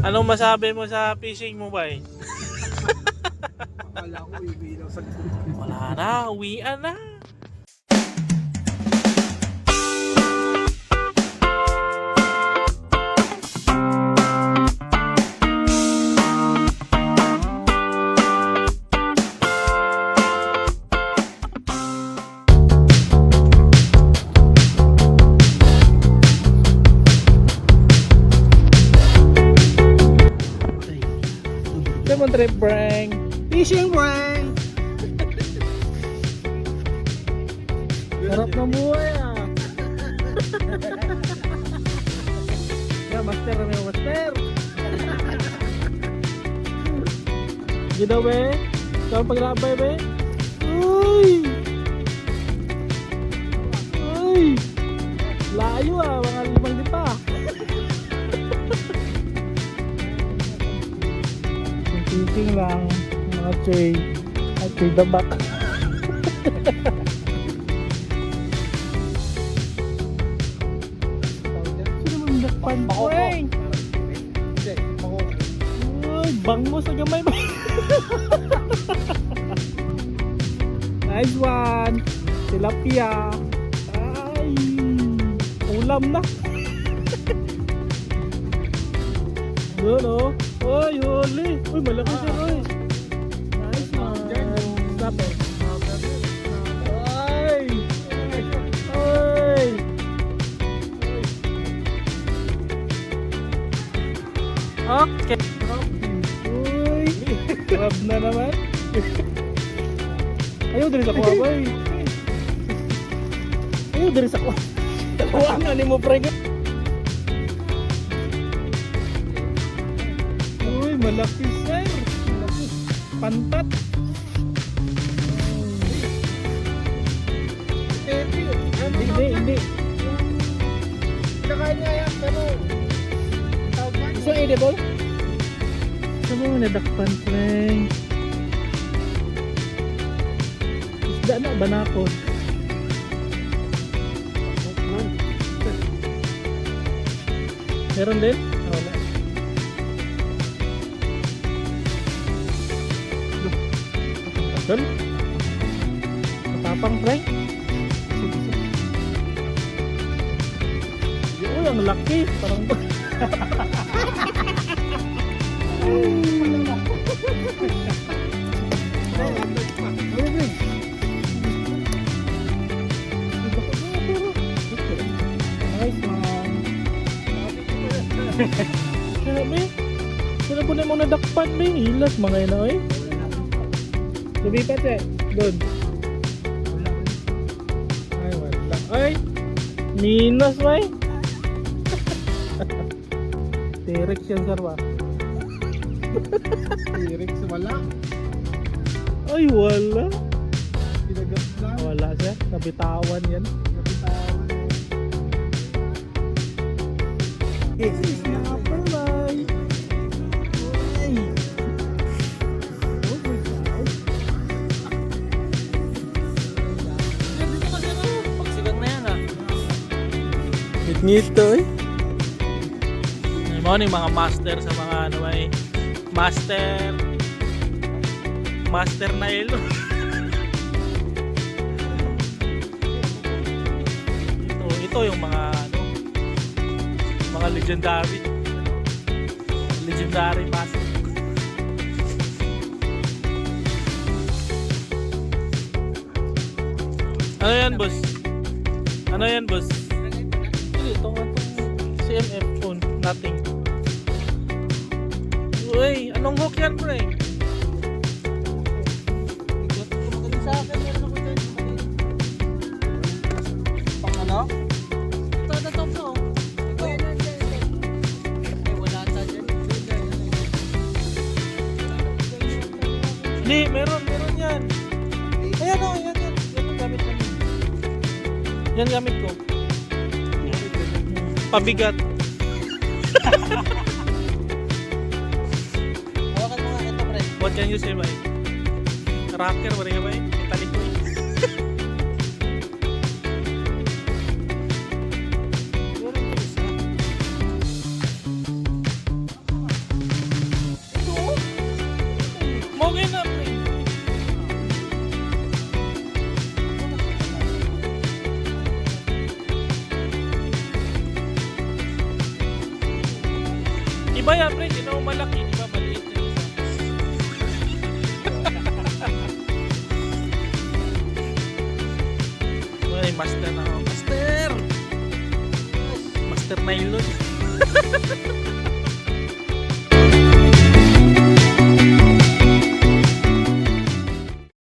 Anong masabi mo sa fishing mo ba eh? Akala ko ibilaw sa Wala na, uwian na. Lemon trip prank. fishing prank. Sarap ng buhay ah. Ya, master na master. Gino be? Ikaw ang paglabay be? Uy! Uy! Layo ah, mga 5 lipa. Fishing lang, mga chay. At chay dabak. Sino mong dakpan ko eh? Hindi, ako. Uy, bang mo sa gamay ba? Nice one! Tilapia! Ay! Ulam na! Doon oh! Uy, huli! Uy, malaki siya uy! Nice one! Stop it! Ay! Ay! Okay! Uy! Grab na naman! Ayaw diri sa kuha ba eh! Ayaw diri sa kuha! Kuha na ni mo pre! Uy! Malaki sir! Malaki! Pantat! Hindi! Kinakain niya yan, pero tawag man. Gusto edible? Saan mo nadakpan, Frank? Isda na, banakot. Meron din? Wala. Tagal? Matapang, Frank? Uy, ang laki! Parang nice one. Sabi, sila po na yung mga nadakpan ba yung hilas mga yun ay? Lumipat eh, doon. Ay, wala. Ay, minas ba eh? T-Rex yan sir ba? T-Rex, wala. Ay, wala. Pinagat lang. Wala siya, nabitawan yan. Nabitawan. Snapper bye. Ay. Oh my God. Dito kasi ano, pagsigang na yan ah. Ngit-ngit to eh. Ay mo ni mga master sa mga ano may master na ilo. ito yung mga ano, mga legendary master. Ano yan boss? Ano yan boss? Itong CMF phone, nothing. Uy, anong hook yan pre? Sa akin, meron ako dyan. Pang ano? Ito no. Wala ata dyan. Hindi, meron yan. Ayan o, yan. Yan yung gamit ko. Yan gamit ko. Pabigat. Hawakan mo nga ito, pre. What can you say ba? Rocker ba rin ba? Metallic ko Iba yan, pre. Hindi na malaki. Iba maliit na isa. Uy, master na ako. Master! Master nylon.